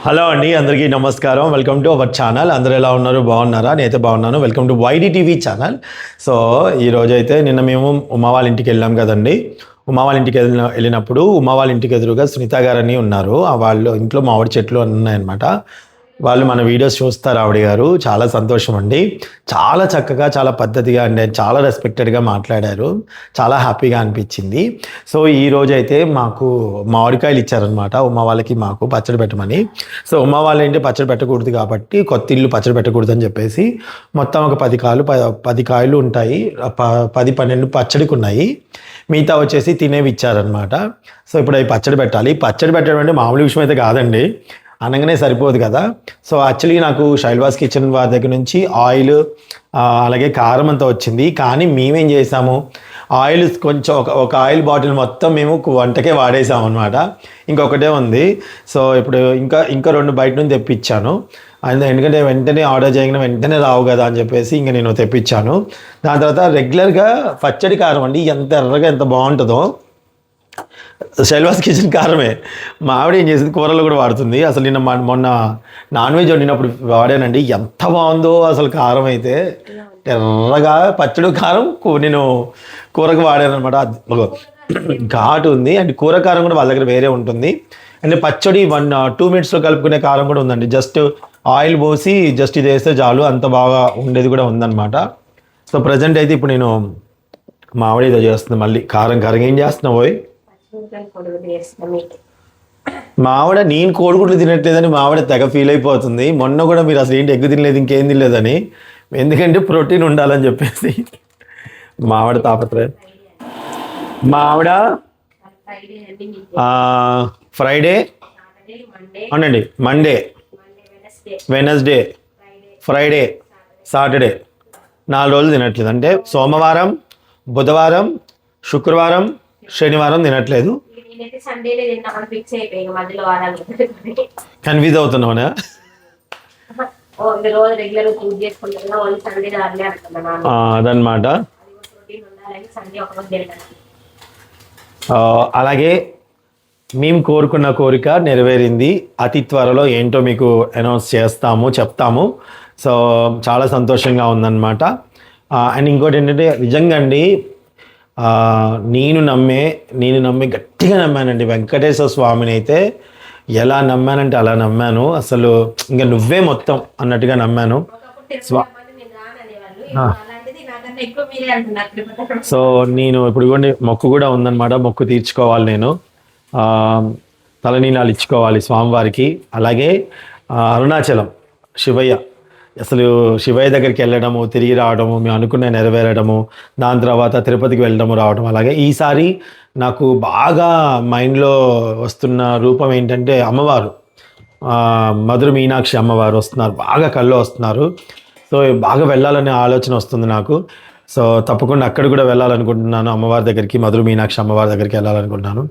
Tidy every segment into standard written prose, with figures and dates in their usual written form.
Hello అండి, అందరికీ నమస్కారం. Welcome to our channel. అందరూ ఎలా ఉన్నారు? బాగున్నారా? నేనైతే బాగున్నాను. Welcome to YD TV channel. So ఈరోజు అయితే నిన్న మేము ఉమా వాళ్ళ ఇంటికి వెళ్ళాం కదండి. ఉమా వాళ్ళ ఇంటికి వెళ్ళినప్పుడు ఉమా వాళ్ళ ఇంటికి ఎదురుగా సునీత గారని ఉన్నారు. వాళ్ళు ఇంట్లో మామిడి చెట్లు ఉన్నాయన్నమాట. వాళ్ళు మన వీడియోస్ చూస్తారు. ఆవిడ గారు చాలా సంతోషం అండి. చాలా చక్కగా, చాలా పద్ధతిగా అండి, చాలా రెస్పెక్టెడ్గా మాట్లాడారు. చాలా హ్యాపీగా అనిపించింది. సో ఈ రోజు అయితే మాకు మామిడికాయలు ఇచ్చారనమాట, ఉమ్మ వాళ్ళకి మాకు పచ్చడి పెట్టమని. సో ఉమ్మ వాళ్ళ ఇంటి పచ్చడి పెట్టకూడదు కాబట్టి, కొత్త ఇల్లు పచ్చడి పెట్టకూడదు అని చెప్పేసి మొత్తం ఒక 10 కాయలు ఉంటాయి. 10-12 పచ్చడికి ఉన్నాయి. మిగతా వచ్చేసి తినేవి ఇచ్చారనమాట. సో ఇప్పుడు అవి పచ్చడి పెట్టాలి. పచ్చడి పెట్టడం అంటే మామూలు విషయం అయితే కాదండి, అనగానే సరిపోదు కదా. సో యాక్చువల్లీ నాకు శైల్వాస్ కిచెన్ వారి దగ్గర నుంచి ఆయిల్ అలాగే కారం అంతా వచ్చింది. కానీ మేమేం చేసాము, ఆయిల్ కొంచెం ఒక ఆయిల్ బాటిల్ మొత్తం మేము వంటకే వాడేసాము అనమాట. ఇంకొకటే ఉంది. సో ఇప్పుడు ఇంకా 2 బయట నుంచి తెప్పించాను. ఎందుకంటే వెంటనే ఆర్డర్ చేయగానే వెంటనే రావు కదా అని చెప్పేసి ఇంకా నేను తెప్పించాను. దాని తర్వాత రెగ్యులర్గా పచ్చడి కారం అండి, ఎంత ఎర్రగా ఎంత బాగుంటుందో. శైల్వాస్ కిచెన్ కారమే మా ఆవిడ ఏం చేసింది, కూరలో కూడా వాడుతుంది. అసలు నిన్న మొన్న నాన్ వెజ్ వండినప్పుడు వాడానండి, ఎంత బాగుందో అసలు. కారం అయితే ఎర్రగా పచ్చడి కారం నేను కూరకు వాడాను అనమాట. ఘాటు ఉంది. అండ్ కూర కారం కూడా వాళ్ళ దగ్గర వేరే ఉంటుంది. అండ్ పచ్చడి 1-2 మినిట్స్లో కలుపుకునే కారం కూడా ఉందండి. జస్ట్ ఆయిల్ పోసి జస్ట్ ఇది వేస్తే చాలు, అంత బాగా ఉండేది కూడా ఉందన్నమాట. సో ప్రజెంట్ అయితే ఇప్పుడు నేను మా ఆవిడ ఇదో చేస్తుంది, మళ్ళీ కారం ఏం చేస్తున్నావు పోయి. మా ఆవిడ నేను కోడిగుడ్లు తినట్లేదని మా ఆవిడ తెగ ఫీల్ అయిపోతుంది. మొన్న కూడా మీరు అసలు ఏంటి ఎగ్గు తినలేదు, ఇంకేం తినలేదని. ఎందుకంటే ప్రోటీన్ ఉండాలని చెప్పేసి మా ఆవిడ తాపత్రయం. మా ఆవిడ ఫ్రైడే అవునండి, మండే, వెనస్డే, ఫ్రైడే, సాటర్డే 4 రోజులు తినట్లేదు. అంటే సోమవారం, బుధవారం, శుక్రవారం, శనివారం తినట్లేదు. కన్ఫ్యూజ్ అవుతున్నావునా? అదనమాట. అలాగే మేము కోరుకున్న కోరిక నెరవేరింది. అతి త్వరలో ఏంటో మీకు అనౌన్స్ చెప్తాము. సో చాలా సంతోషంగా ఉందన్నమాట. అండ్ ఇంకోటి ఏంటంటే, నిజంగా అండి, నేను నమ్మి గట్టిగా నమ్మానండి వెంకటేశ్వర స్వామిని. అయితే ఎలా నమ్మానంటే అలా నమ్మాను. అసలు ఇంకా నువ్వే మొత్తం అన్నట్టుగా నమ్మాను. సో నేను ఇప్పుడు కూడా మొక్కు కూడా ఉందన్నమాట. మొక్కు తీర్చుకోవాలి నేను. తలనీలాలు ఇచ్చుకోవాలి స్వామివారికి. అలాగే అరుణాచలం శివయ్య, అసలు శివయ్య దగ్గరికి వెళ్ళడము, తిరిగి రావడము, మేము అనుకున్న నెరవేరడము, దాని తర్వాత తిరుపతికి వెళ్ళడము, రావడం. అలాగే ఈసారి నాకు బాగా మైండ్లో వస్తున్న రూపం ఏంటంటే, అమ్మవారు మధుర మీనాక్షి అమ్మవారు వస్తున్నారు, బాగా కళ్ళు వస్తున్నారు. సో బాగా వెళ్ళాలనే ఆలోచన వస్తుంది నాకు. సో తప్పకుండా అక్కడ కూడా వెళ్ళాలనుకుంటున్నాను, అమ్మవారి దగ్గరికి, మధుర మీనాక్షి అమ్మవారి దగ్గరికి వెళ్ళాలనుకుంటున్నాను.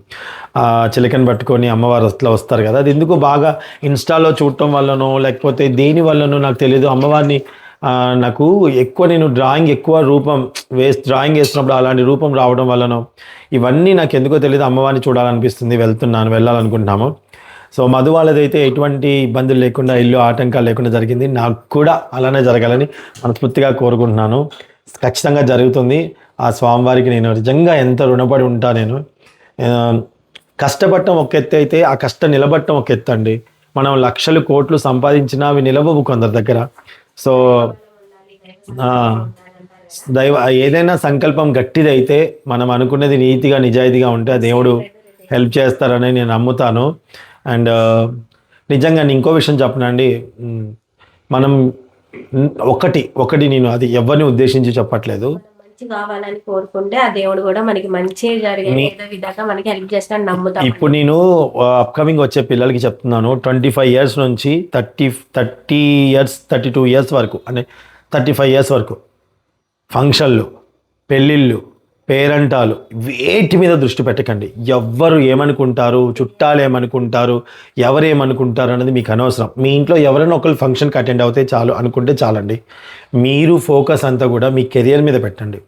చిలకని పట్టుకొని అమ్మవారు అట్లా వస్తారు కదా, అది ఎందుకు బాగా ఇన్స్టాలో చూడటం వల్లనో లేకపోతే దేని వల్లనో నాకు తెలియదు. అమ్మవారిని నాకు నేను ఎక్కువ రూపం డ్రాయింగ్ వేసినప్పుడు అలాంటి రూపం రావడం వల్లనో ఇవన్నీ నాకు ఎందుకో తెలియదు, అమ్మవారిని చూడాలనిపిస్తుంది. వెళ్ళాలనుకుంటున్నాము. సో మధు వాళ్ళదైతే ఎటువంటి ఇబ్బందులు లేకుండా, ఇల్లు ఆటంకాలు లేకుండా జరిగింది. నాకు కూడా అలానే జరగాలని మనస్ఫూర్తిగా కోరుకుంటున్నాను. ఖచ్చితంగా జరుగుతుంది. ఆ స్వామివారికి నేను నిజంగా ఎంత రుణపడి ఉంటా. నేను కష్టపడటం ఒక ఎత్తు అయితే, ఆ కష్టం నిలబడటం ఒక ఎత్తు అండి. మనం లక్షలు కోట్లు సంపాదించినా అవి నిలవవు కొందరి దగ్గర. సో ఏదైనా సంకల్పం గట్టిదైతే, మనం అనుకున్నది నీతిగా నిజాయితీగా ఉంటే ఆ దేవుడు హెల్ప్ చేస్తారని నేను నమ్ముతాను. అండ్ నిజంగా ఇంకో విషయం చెప్పనండి, మనం ఒకటి నేను అది ఎవరిని ఉద్దేశించి చెప్పట్లేదు, మంచి కావాలని కోరుకుంటే ఆ దేవుడు కూడా మనకి మంచి జరిగే విధంగా మనకి హెల్ప్ చేస్తాను నమ్ముతాను. ఇప్పుడు నేను అప్కమింగ్ వచ్చే పిల్లలకి చెప్తున్నాను, 25 years నుంచి 32 years వరకు, అంటే 35 years వరకు ఫంక్షన్లు, పెళ్ళిళ్ళు, పేరంటాలు వేటి మీద దృష్టి పెట్టకండి. ఎవ్వరు ఏమనుకుంటారు, చుట్టాలు ఏమనుకుంటారు, ఎవరేమనుకుంటారు అనేది మీకు అనవసరం. మీ ఇంట్లో ఎవరైనా ఒకరు ఫంక్షన్కి అటెండ్ అవుతే చాలు అనుకుంటే చాలండి. మీరు ఫోకస్ అంతా కూడా మీ కెరియర్ మీద పెట్టండి.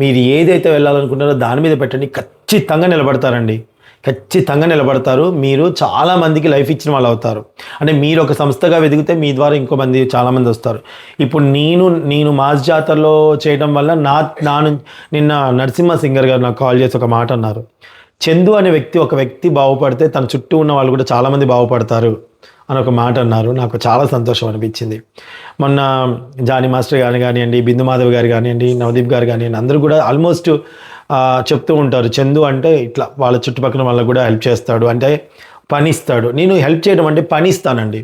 మీరు ఏదైతే వెళ్ళాలనుకుంటారో దాని మీద పెట్టండి. ఖచ్చితంగా నిలబడతారండి. ఖచ్చితంగా నిలబడతారు. మీరు చాలా మందికి లైఫ్ ఇచ్చిన వాళ్ళు అవుతారు. అంటే మీరు ఒక సంస్థగా వెదిగితే మీ ద్వారా ఇంకో మంది చాలామంది వస్తారు. ఇప్పుడు నేను మాస్ జాతరలో చేయడం వల్ల నిన్న నరసింహ సింగర్ గారు నాకు కాల్ చేసి ఒక మాట అన్నారు. చందు అనే ఒక వ్యక్తి బాగుపడితే తన చుట్టూ ఉన్న వాళ్ళు కూడా చాలామంది బాగుపడతారు అని ఒక మాట అన్నారు. నాకు చాలా సంతోషం అనిపించింది. మొన్న జానీ మాస్టర్ గారు కానివ్వండి, బిందు మాధవ్ గారు కానివ్వండి, నవదీప్ గారు కానివ్వండి, అందరూ కూడా ఆల్మోస్ట్ చెప్తూ ఉంటారు చందు అంటే ఇట్లా వాళ్ళ చుట్టుపక్కల వాళ్ళకు కూడా హెల్ప్ చేస్తాడు, అంటే పని ఇస్తాడు. నేను హెల్ప్ చేయడం అంటే పని ఇస్తానండి.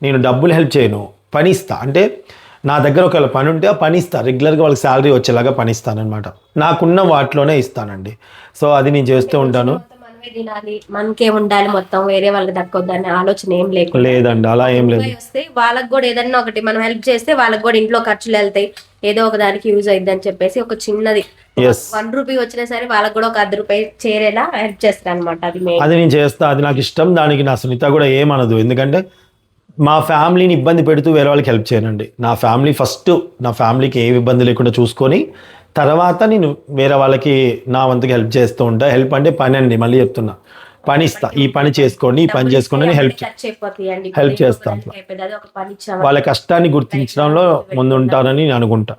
నేను డబ్బులు హెల్ప్ చేయను, పని ఇస్తా. అంటే నా దగ్గర ఒకవేళ పని ఉంటే ఆ పని ఇస్తా, రెగ్యులర్గా వాళ్ళకి శాలరీ వచ్చేలాగా పని ఇస్తానమాట. నాకున్న వాటిలోనే ఇస్తానండి. సో అది నేను చేస్తూ ఉంటాను. తినాలి, మనకే ఉండాలి, మొత్తం వేరే వాళ్ళకి దక్కొద్దని ఆలోచన ఏం లేదండి, అలా ఏం లేదు. వస్తే వాళ్ళకి కూడా ఏదన్నా ఒకటి మనం హెల్ప్ చేస్తే వాళ్ళకి కూడా ఇంట్లో ఖర్చులు వెళ్తాయి, ఏదో ఒక దానికి యూజ్ అయింది అని చెప్పేసి ఒక చిన్నది ₹1 వచ్చినా సరే వాళ్ళకి కూడా ఒక ₹10 చేరేలా హెల్ప్ చేస్తాను అనమాట. అది నేను చేస్తా, అది నాకు ఇష్టం. దానికి నా సునీత కూడా ఏమనదు. ఎందుకంటే మా ఫ్యామిలీని ఇబ్బంది పెడుతూ వేరే వాళ్ళకి హెల్ప్ చేయనండి. నా ఫ్యామిలీ ఫస్ట్, నా ఫ్యామిలీకి ఏ ఇబ్బంది లేకుండా చూసుకొని తర్వాత నేను వేరే వాళ్ళకి నా వంతుకి హెల్ప్ చేస్తూ ఉంటా. హెల్ప్ అంటే పని అండి, మళ్ళీ చెప్తున్నా, పని ఇస్తా, ఈ పని చేసుకోండి, ఈ పని చేసుకోండి, హెల్ప్ చేస్తాను. వాళ్ళ కష్టాన్ని గుర్తించడంలో ముందు ఉంటారని నేను అనుకుంటా.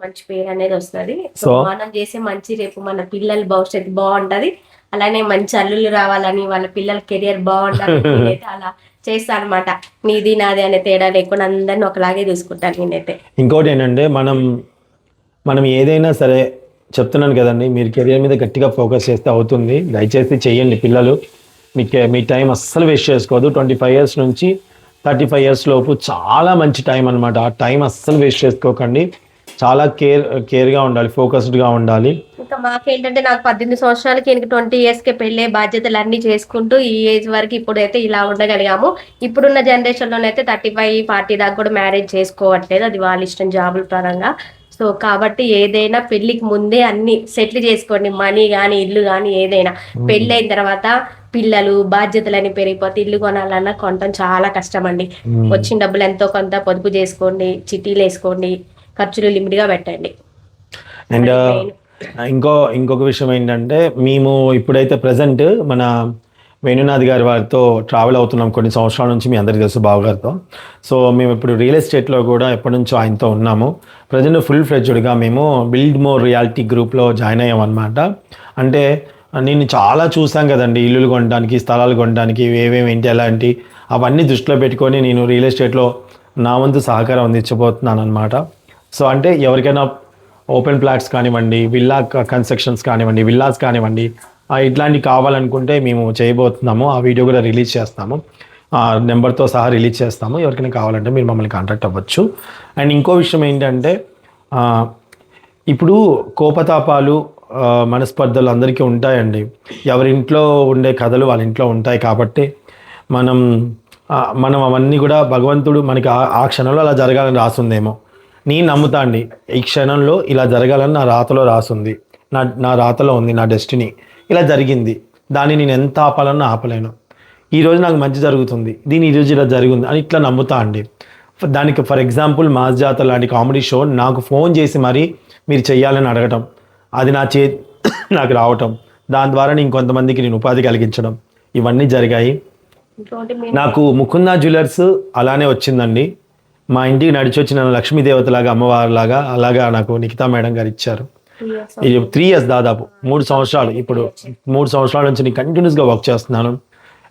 మంచి పేరు అనేది వస్తుంది. సో మనం చేసే మంచి రేపు మన పిల్లల భవిష్యత్తు బాగుంటది. అలానే మంచి అల్లుళ్ళు రావాలని, వాళ్ళ పిల్లల కెరియర్ బాగుండాలని అలా చేస్తా అనమాట. నీది నాది అనే తేడా లేకుండా అందరిని ఒకలాగే చూసుకుంటాను నేనైతే. ఇంకోటి ఏంటంటే మనం ఏదైనా సరే చెప్తున్నాను కదండి, మీరు కెరియర్ మీద గట్టిగా ఫోకస్ చేస్తే అవుతుంది. దయచేసి చెయ్యండి. పిల్లలు మీ టైం అస్సలు వేస్ట్ చేసుకోవద్దు. 25 years నుంచి 35 years లోపు చాలా మంచి టైం అనమాట. ఆ టైం అస్సలు వేస్ట్ చేసుకోకండి. చాలా కేర్గా ఉండాలి, ఫోకస్డ్గా ఉండాలి. ఇంకా మాకేంటంటే నాకు 18 సంవత్సరాలకి 20 yearsకి పెళ్ళే బాధ్యతలు అన్ని చేసుకుంటూ ఈ ఏజ్ వరకు ఇప్పుడైతే ఇలా ఉండగలిగాము. ఇప్పుడున్న జనరేషన్లోనైతే 35, 40 దాకా కూడా మ్యారేజ్ చేసుకోవట్లేదు. అది వాళ్ళ ఇష్టం, జాబుల పరంగా. సో కాబట్టి ఏదైనా పెళ్లికి ముందే అన్ని సెటిల్ చేసుకోండి. మనీ కానీ, ఇల్లు కానీ, ఏదైనా పెళ్ళి అయిన తర్వాత పిల్లలు బాధ్యతలని పెరిగిపోతే ఇల్లు కొనాలన్నా కొనటం చాలా కష్టం అండి. వచ్చిన డబ్బులు ఎంతో కొంత పొదుపు చేసుకోండి, చిట్టీలు వేసుకోండి, ఖర్చులు లిమిట్గా పెట్టండి. అండ్ ఇంకొక విషయం ఏంటంటే, మేము ఇప్పుడైతే ప్రజెంట్ మన వేణునాథ్ గారి వారితో ట్రావెల్ అవుతున్నాం కొన్ని సంవత్సరాల నుంచి, మీ అందరికీ తెలుసు, బావగారితో. సో మేము ఇప్పుడు రియల్ ఎస్టేట్లో కూడా ఎప్పటి నుంచో ఆయనతో ఉన్నాము. ప్రజెంట్ ఫుల్ ఫ్లెడ్జ్డ్గా మేము బిల్డ్ మోర్ రియాలిటీ గ్రూప్లో జాయిన్ అయ్యామన్నమాట. అంటే నేను చాలా చూసాం కదండి, ఇల్లులు కొనడానికి, స్థలాలు కొనడానికి ఏవేమి ఏంటి ఎలాంటి అవన్నీ దృష్టిలో పెట్టుకొని నేను రియల్ ఎస్టేట్లో నా వంతు సహకారం అందించబోతున్నాను అనమాట. సో అంటే ఎవరికైనా ఓపెన్ ప్లాట్స్ కానివ్వండి, విల్లా కన్స్ట్రక్షన్స్ కానివ్వండి, విల్లాస్ కానివ్వండి, ఇట్లాంటివి కావాలనుకుంటే మేము చేయబోతున్నాము. ఆ వీడియో కూడా రిలీజ్ చేస్తాము, నెంబర్తో సహా రిలీజ్ చేస్తాము. ఎవరికైనా కావాలంటే మీరు మమ్మల్ని కాంటాక్ట్ అవ్వచ్చు. అండ్ ఇంకో విషయం ఏంటంటే, ఇప్పుడు కోపతాపాలు, మనస్పర్ధలు అందరికీ ఉంటాయండి. ఎవరింట్లో ఉండే కథలు వాళ్ళ ఇంట్లో ఉంటాయి. కాబట్టి మనం అవన్నీ కూడా భగవంతుడు మనకి ఆ క్షణంలో అలా జరగాలని రాసుందేమో. నేను నమ్ముతా అండి, ఈ క్షణంలో ఇలా జరగాలని నా రాతలో రాసుంది, నా రాతలో ఉంది, నా డెస్టినీ ఇలా జరిగింది. దాన్ని నేను ఎంత ఆపాలన్నా ఆపలేను. ఈరోజు నాకు మంచి జరుగుతుంది, ఈరోజు ఇలా జరిగింది అని ఇట్లా నమ్ముతా అండి. దానికి ఫర్ ఎగ్జాంపుల్ మాస్ జాతర లాంటి కామెడీ షో నాకు ఫోన్ చేసి మరీ మీరు చెయ్యాలని అడగటం, అది నాకు రావటం, దాని ద్వారా నేను కొంతమందికి నేను ఉపాధి కలిగించడం, ఇవన్నీ జరిగాయి. నాకు ముకుందా జ్యువెలర్స్ అలానే వచ్చిందండి. మా ఇంటికి నడిచి వచ్చిన లక్ష్మీదేవతలాగా, అమ్మవారిలాగా, అలాగా నాకు నిఖితా మేడం గారు ఇచ్చారు. 3 years, దాదాపు 3 సంవత్సరాలు. ఇప్పుడు 3 సంవత్సరాల నుంచి నేను కంటిన్యూస్గా వర్క్ చేస్తున్నాను.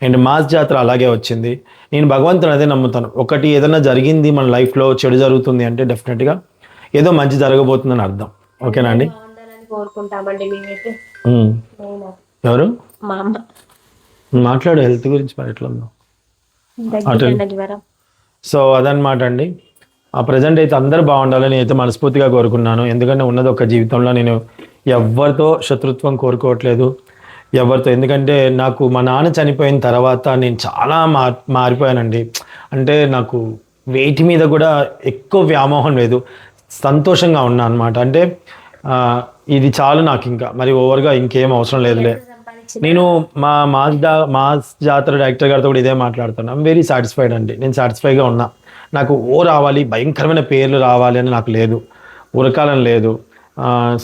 అండ్ మాస్ జాతర అలాగే వచ్చింది. నేను భగవంతుని అదే నమ్ముతాను. ఒకటి ఏదైనా జరిగింది మన లైఫ్లో, చెడు జరుగుతుంది అంటే డెఫినెట్గా ఏదో మంచి జరగబోతుందని అర్థం. ఓకేనా అండి? ఎవరు మాట్లాడు హెల్త్ గురించి మరి ఎట్లా ఉందో. సో అదనమాట అండి. ఆ ప్రజెంట్ అయితే అందరూ బాగుండాలని అయితే మనస్ఫూర్తిగా కోరుకున్నాను. ఎందుకంటే ఉన్నది ఒక జీవితంలో, నేను ఎవరితో శత్రుత్వం కోరుకోవట్లేదు ఎవరితో. ఎందుకంటే నాకు మా నాన్న చనిపోయిన తర్వాత నేను చాలా మారిపోయానండి. అంటే నాకు వేటి మీద కూడా ఎక్కువ వ్యామోహం లేదు, సంతోషంగా ఉన్నా అనమాట. అంటే ఇది చాలు నాకు, ఇంకా మరి ఓవర్గా ఇంకేం అవసరం లేదులే. నేను మాస్ జాతర డైరెక్టర్ గారితో కూడా ఇదే మాట్లాడుతాను. ఐఎమ్ వెరీ సాటిస్ఫైడ్ అండి. నేను సాటిస్ఫైగా ఉన్నా. నాకు రావాలి, భయంకరమైన పేర్లు రావాలి అని నాకు లేదు, ఉరకాలని లేదు.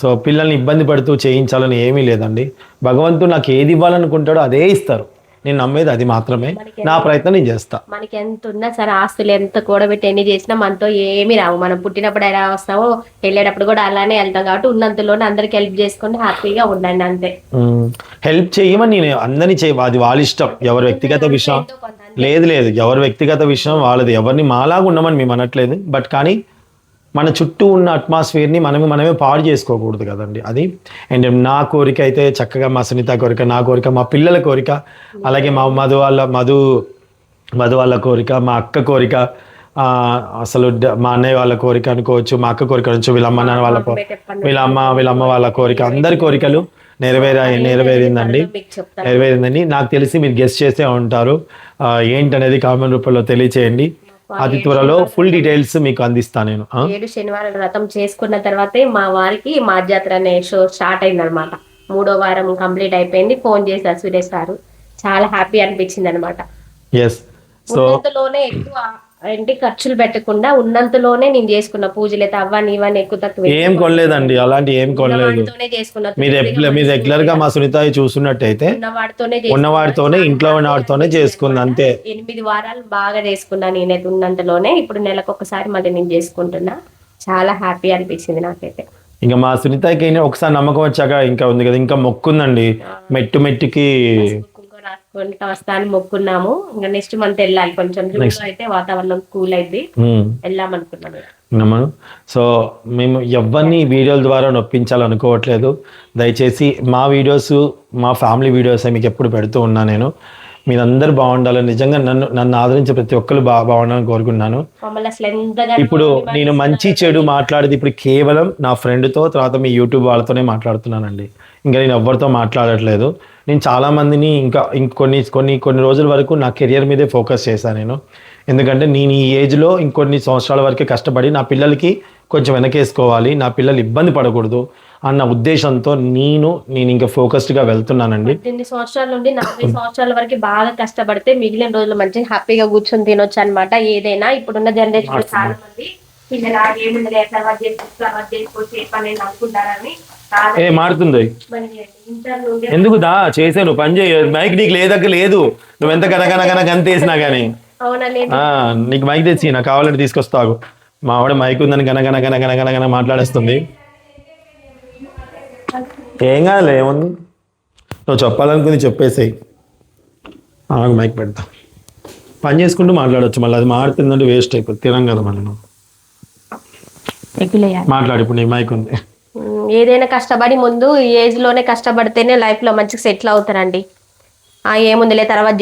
సో పిల్లల్ని ఇబ్బంది పడుతూ చేయించాలని ఏమీ లేదండి. భగవంతుడు నాకు ఏది ఇవ్వాలనుకుంటాడో అదే ఇస్తారు. నేను నమ్మేది అది మాత్రమే. నా ప్రయత్నం నేను చేస్తా. మనకి ఎంత ఉన్నా సరే, ఆస్తులు ఎంత కూడబెట్టి ఎన్ని చేసినా మనతో ఏమీ రావు. మనం పుట్టినప్పుడు ఎలా వస్తామో వెళ్ళేటప్పుడు కూడా అలానే వెళ్తాం. కాబట్టి ఉన్నంతలోనే అందరికి హెల్ప్ చేసుకుంటే హ్యాపీగా ఉండండి అంతే. హెల్ప్ చేయమని నేను అందరినీ అది వాళ్ళ ఇష్టం, ఎవరి వ్యక్తిగత విషయం. లేదు ఎవరి వ్యక్తిగత విషయం వాళ్ళది. ఎవరిని మాలాగా ఉండమని మేము అనట్లేదు. బట్ కానీ మన చుట్టూ ఉన్న అట్మాస్ఫియర్ని మనమే పాడు చేసుకోకూడదు కదండి. అది అండ్ నా కోరిక అయితే చక్కగా మా సునీత కోరిక, నా కోరిక, మా పిల్లల కోరిక, అలాగే మా మధు వాళ్ళ కోరిక, మా అక్క కోరిక, అసలు మా అన్నయ్య వాళ్ళ కోరిక అనుకోవచ్చు, మా అక్క కోరిక నుంచి వీళ్ళ అమ్మ వాళ్ళ కోరిక, అందరి కోరికలు నెరవేరిందండి. నాకు తెలిసి మీరు గెస్ట్ చేసే ఉంటారు. ఏంటనేది కామెంట్ రూపంలో తెలియచేయండి. అతి త్వరలో ఫుల్ డీటెయిల్స్ మీకు అందిస్తాను నేను. 7 శనివారం వ్రతం చేసుకున్న తర్వాతే మా వారికి మాధ్యాత్ర అనే షో స్టార్ట్ అయింది అనమాట. 3వ వారం కంప్లీట్ అయిపోయింది. ఫోన్ చేశారు సురేష్ సారు. చాలా హ్యాపీ అనిపించింది అనమాట. ఉన్నంతలోనే ఎక్కువ ఏంటి ఖర్చులు పెట్టకుండా ఉన్నంతలోనే నేను చేసుకున్న పూజలు అయితే అవ్వని ఇవన్నీ ఎక్కువ తక్కువ ఏం కొనలేదండి. అలాంటి ఏం కొనలేదు. మీరు రెగ్యులర్ గా మా సునీత చూస్తున్నట్టయితే ఉన్నవాడితోనే ఇంట్లో ఉన్నవాడితోనే చేసుకుంది అంతే. 8 వారాలు బాగా చేసుకున్నా నేనైతే ఉన్నంతలోనే. ఇప్పుడు నెలకు ఒకసారి మళ్ళీ నేను చేసుకుంటున్నా. చాలా హ్యాపీ అనిపించింది నాకైతే. ఇంకా మా సునీతకి ఒకసారి నమ్మకం వచ్చాక ఇంకా ఉంది కదా, ఇంకా మొక్కుందండి. మెట్టుకి రాసుకుంటా వస్తాను మొక్కున్నాము. ఇంకా నెక్స్ట్ మంత్ వెళ్ళాలి. కొంచెం అయితే వాతావరణం కూల్ అయింది, వెళ్ళామనుకున్నాము. సో మేము ఎవరిని వీడియోల ద్వారా నొప్పించాలనుకోవట్లేదు. దయచేసి మా వీడియోస్, మా ఫ్యామిలీ వీడియోస్ మీకు ఎప్పుడు పెడుతూ ఉన్నా నేను. మీరందరూ బాగుండాలని, నిజంగా నన్ను ఆదరించే ప్రతి ఒక్కరు బాగుండాలని కోరుకున్నాను. ఇప్పుడు నేను మంచి చెడు మాట్లాడేది ఇప్పుడు కేవలం నా ఫ్రెండ్తో, తర్వాత మీ యూట్యూబ్ వాళ్ళతోనే మాట్లాడుతున్నానండి. ఇంకా నేను ఎవరితో మాట్లాడట్లేదు. నేను చాలామందిని కొన్ని రోజుల వరకు నా కెరియర్ మీదే ఫోకస్ చేశాను నేను. ఎందుకంటే నేను ఈ ఏజ్లో ఇంకొన్ని సంవత్సరాల వరకు కష్టపడి నా పిల్లలకి కొంచెం వెనకేసుకోవాలి, నా పిల్లలు ఇబ్బంది పడకూడదు అన్న ఉద్దేశంతో నేను ఇంకా ఫోకస్డ్గా వెళ్తున్నానండి. 18 సంవత్సరాల నుండి 40 సంవత్సరాల వరకు బాగా కష్టపడితే మిగిలిన రోజులు మంచిగా హ్యాపీగా కూర్చొని తినొచ్చు అనమాట. ఏదైనా ఇప్పుడున్న జనరేషన్ చాలా మంది పిల్లలు ఏముంది అనుకుంటారని మారుతుంది. ఎందుకు చేసాను పని చేయ మైక్ నీకు లేదు. నువ్వు ఎంత కనకనకన గంతేసినా కానీ నీకు మైక్ తెచ్చి నాకు కావాలంటే తీసుకొస్తావు. మా ఆవిడ మైక్ ఉందని గనగన మాట్లాడేస్తుంది. ఏం కాదులే, ఏముంది, నువ్వు చెప్పాలనుకుంది చెప్పేసేయి. మైక్ పెడతా, పని చేసుకుంటూ మాట్లాడవచ్చు. మళ్ళీ అది మారుతుందంటే వేస్ట్ అయిపోతుంది, తినం కదా మళ్ళీ. నువ్వు మాట్లాడు, ఇప్పుడు నీ మైక్ ఉంది. ఏదైనా కష్టపడి ముందు ఈ ఏజ్ లోనే కష్టపడితేనే లైఫ్ లో మంచిగా సెటిల్ అవుతారండి. ఏముందిలే తర్వాత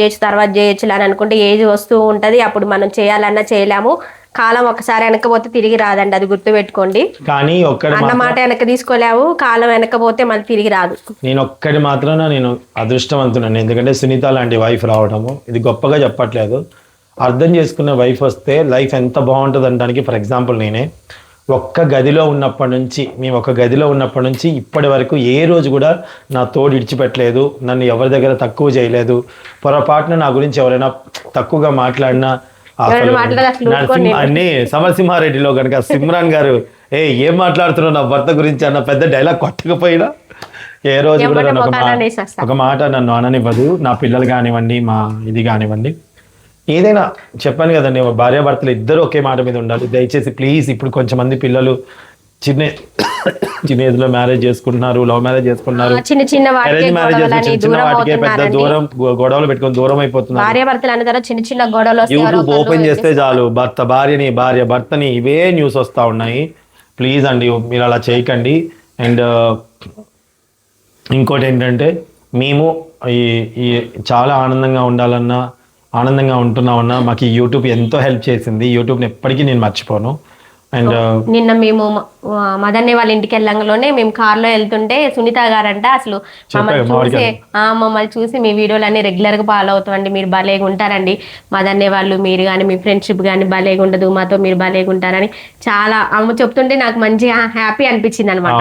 చేయొచ్చు అని అనుకుంటే ఏజ్ వస్తూ ఉంటది. అప్పుడు మనం చేయాలన్నా చేయలేము. కాలం ఒకసారి వెనకపోతే తిరిగి రాదండి, అది గుర్తు పెట్టుకోండి. కానీ అన్నమాట వెనక తీసుకోలేవు, కాలం వెనకపోతే మళ్ళీ తిరిగి రాదు. నేను ఒక్కడి మాత్రాన నేను అదృష్టవంతున్నాను. ఎందుకంటే సునీత లాంటి వైఫ్ రావడము ఇది గొప్పగా చెప్పట్లేదు. అర్థం చేసుకున్న వైఫ్ వస్తే లైఫ్ ఎంత బాగుంటుంది అనడానికి ఫర్ ఎగ్జాంపుల్ నేనే. మేము ఒక గదిలో ఉన్నప్పటి నుంచి ఇప్పటి వరకు ఏ రోజు కూడా నా తోడు ఇడిచిపెట్టలేదు, నన్ను ఎవరి దగ్గర తక్కువ చేయలేదు. పొరపాటున నా గురించి ఎవరైనా తక్కువగా మాట్లాడినా అన్ని సమరసింహారెడ్డిలో కనుక సిమ్రాన్ గారు ఏం మాట్లాడుతున్నావు నా భర్త గురించి అన్న పెద్ద డైలాగ్ కొట్టకపోయినా ఏ రోజు కూడా నన్ను ఒక మాట నన్ను అననివ్వదు. నా పిల్లలు కానివ్వండి, మా ఇది కానివ్వండి, ఏదైనా చెప్పాను కదండి, భార్యాభర్తలు ఇద్దరు ఒకే మాట మీద ఉండాలి. దయచేసి ప్లీజ్, ఇప్పుడు కొంచెం పిల్లలు చిన్న ఏజ్ లో మ్యారేజ్ చేసుకుంటున్నారు, లవ్ మ్యారేజ్ చేసుకుంటున్నారు, అరేంజ్ మ్యారేజ్ చిన్న వాటికే పెద్ద దూరం గొడవలు పెట్టుకొని దూరం అయిపోతున్నారు. యూట్యూబ్ ఓపెన్ చేస్తే చాలు భార్య భర్తని ఇవే న్యూస్ వస్తూ ఉన్నాయి. ప్లీజ్ అండి మీరు అలా చేయకండి. అండ్ ఇంకోటి ఏంటంటే మేము ఈ చాలా ఆనందంగా ఉంటున్నామన్నా మాకు ఈ యూట్యూబ్ ఎంతో హెల్ప్ చేసింది. యూట్యూబ్ని ఎప్పటికీ నేను మర్చిపోను. అండ్ నిన్న మేము మదన్నే వాళ్ళ ఇంటికి వెళ్ళంగానే మేము కార్లో వెళ్తుంటే సునీత గారంట అసలు మమ్మల్ని చూసి మీ వీడియోలన్నీ రెగ్యులర్ గా ఫాలో అవుతామండి, మీరు భలేగా ఉంటారండి, మదన్నే వాళ్ళు మీరు కానీ మీ ఫ్రెండ్షిప్ కానీ భలేగా ఉండదు, మాతో మీరు భలేగా ఉంటారని చాలా అమ్మ చెప్తుంటే నాకు మంచిగా హ్యాపీ అనిపించింది అనమాట.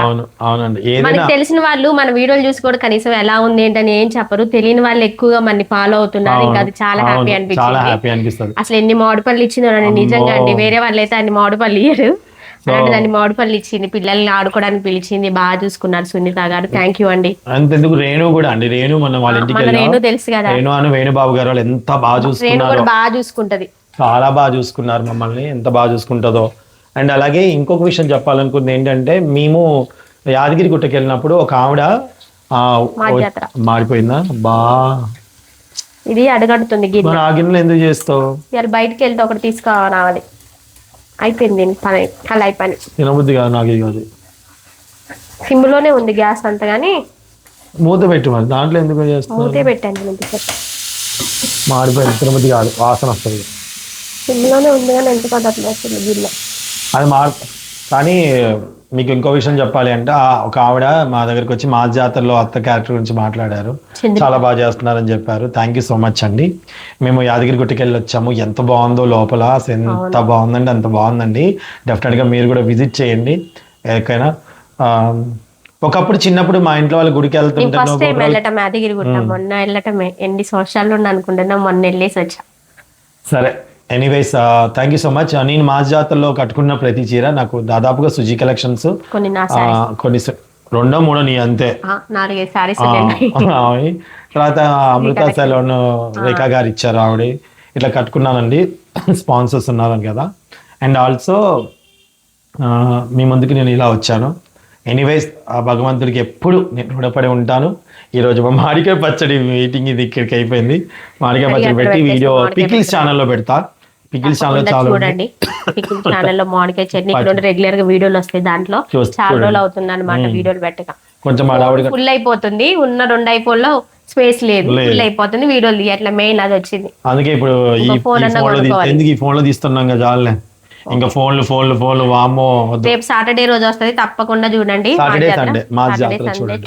మనకి తెలిసిన వాళ్ళు మన వీడియోలు చూసి కూడా కనీసం ఎలా ఉంది ఏంటని ఏం చెప్పరు, తెలియని వాళ్ళు ఎక్కువగా మనని ఫాలో అవుతున్నారు. ఇంకా అది చాలా హ్యాపీ అనిపిస్తుంది. అసలు ఎన్ని మామిడి పళ్ళు ఇచ్చిందో నిజంగా అండి, వేరే వాళ్ళు అయితే అన్ని మామిడి పళ్ళు ఇయ్యరు. అలాంటి దాన్ని మామిడిపళ్ళు ఇచ్చింది, పిల్లల్ని ఆడుకోవడానికి పిలిచింది, బాగా చూసుకున్నారు సునీత గారు. థ్యాంక్ యూ అండి. అంతెందుకు రేణు కూడా అండి, రేణు మన వాళ్ళ ఇంటికి మన వెళ్ళాం. రేణు తెలుసు కదా, రేణు అని వేణుబాబు గారు వాళ్ళు ఎంత బాగా రేణు చూసుకున్నారు, కూడా బాగా చూసుకుంటది. చాలా బాగా చూసుకున్నారు మమ్మల్ని, ఎంత బాగా చూసుకుంటుందో. అండ్ అలాగే ఇంకొక విషయం చెప్పాలనుకుంది ఏంటంటే, మేము యాదగిరి గుట్టకి వెళ్ళినప్పుడు ఒక ఆవిడ మాజాతర మారిపోయిందా బా, ఇది అడగడుతుంది గిన్నె. మరి ఆ గిన్నెలు ఎందుకు చేస్తావు? ఇవాళ బయటకి వెళ్తే ఒకటి తీసుకురావాలి. అయిపోయింది దీని పని, అలా అయిపోయి తినబుద్ధి కాదు నాకు ఇది. అది సిమ్లోనే ఉంది గ్యాస్ అంతా, కానీ మూత పెట్టు, మరి దాంట్లో ఎందుకు చేస్తావు? మూతే పెట్టండి నేను మాడిపోయింది, తినబుద్ధి కాదు, వాసన వస్తుంది. సిమ్లోనే ఉంది కానీ ఎందుకు అట్లా వస్తుంది గిన్నె. అది కానీ మీకు ఇంకో విషయం చెప్పాలి అంటే, ఒక ఆవిడ మా దగ్గరికి వచ్చి మా జాతరలో అత్త క్యారెక్టర్ గురించి మాట్లాడారు, చాలా బాగా చేస్తున్నారని చెప్పారు. థ్యాంక్ యూ సో మచ్ అండి. మేము యాదగిరి గుట్టకి వెళ్ళి వచ్చాము, ఎంత బాగుందో లోపల, అసలు ఎంత బాగుందండి, అంత బాగుందండి. డెఫినెట్గా మీరు కూడా విజిట్ చేయండి ఎక్కడైనా. ఒకప్పుడు చిన్నప్పుడు మా ఇంట్లో వాళ్ళ గుడికి ఫస్ట్ టైం వెళ్ళటం యాదగిరి గుట్ట, మొన్న వెళ్ళటమే, ఎన్ని సంవత్సరాలు అనుకుంటున్నా, మొన్న వెళ్ళేసి వచ్చా. సరే, anyways thank you so much. నేను మా జాతరలో కట్టుకున్న ప్రతి చీర నాకు దాదాపుగా సుజీ కలెక్షన్స్ కొన్ని కొన్ని 2-3 నీ అంతే 4-5 సారీస్. తర్వాత అమృత సెలూన్ రేఖా గారు ఇచ్చారు ఆవిడ, ఇట్లా కట్టుకున్నానండి. స్పాన్సర్స్ ఉన్నారని కదా. అండ్ ఆల్సో మీ ముందుకు నేను ఇలా వచ్చాను. ఎనీవేస్ ఆ భగవంతుడికి ఎప్పుడు నేను రుణపడి ఉంటాను. ఈరోజు మా మామిడికాయ పచ్చడి మీటింగ్ ఇది ఇక్కడికి అయిపోయింది. మామిడికాయ పచ్చడి పెట్టి వీడియో పికిల్స్ ఛానల్లో పెడతా. పికిల్స్ ఛానల్ చూడండి, పికిల్స్ ఛానల్లో మామిడికాయ చట్నీ రెగ్యులర్ గా వీడియోలు వస్తాయి, దాంట్లో చాలా రోజులు అవుతుంది అన్నమాట వీడియోలు పెట్టక. కొంచెం ఫుల్ అయిపోతుంది, ఉన్న 2 ఐఫోన్లో స్పేస్ లేదు, ఫుల్ అయిపోతుంది వీడియోలు అట్లా మెయిన్ అది వచ్చింది. అందుకే ఇప్పుడు ఈ ఫోన్ లో తీస్తున్నాం కదా చాలే, ఇంకా ఫోన్లు వామ్మో. రేపు సాటర్డే రోజు వస్తుంది, తప్పకుండా చూడండి.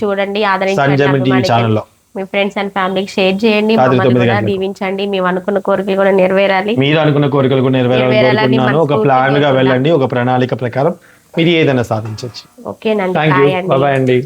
చూడండి, ఆదరించండి. మీ ఫ్రెండ్స్ అండ్ ఫ్యామిలీకి షేర్ చేయండి, మమ్మల్ని కూడా దీవించండి. మేము అనుకున్న కోరికలు కూడా నెరవేరాలి, మీరు అనుకున్న కోరికలు కూడా నెరవేరాలి. ఒక ప్లాన్ గా వెళ్ళండి, ఒక ప్రణాళిక ప్రకారం మీరు ఏదైనా సాధించవచ్చు. ఓకేనండి, బాయ్ అండి.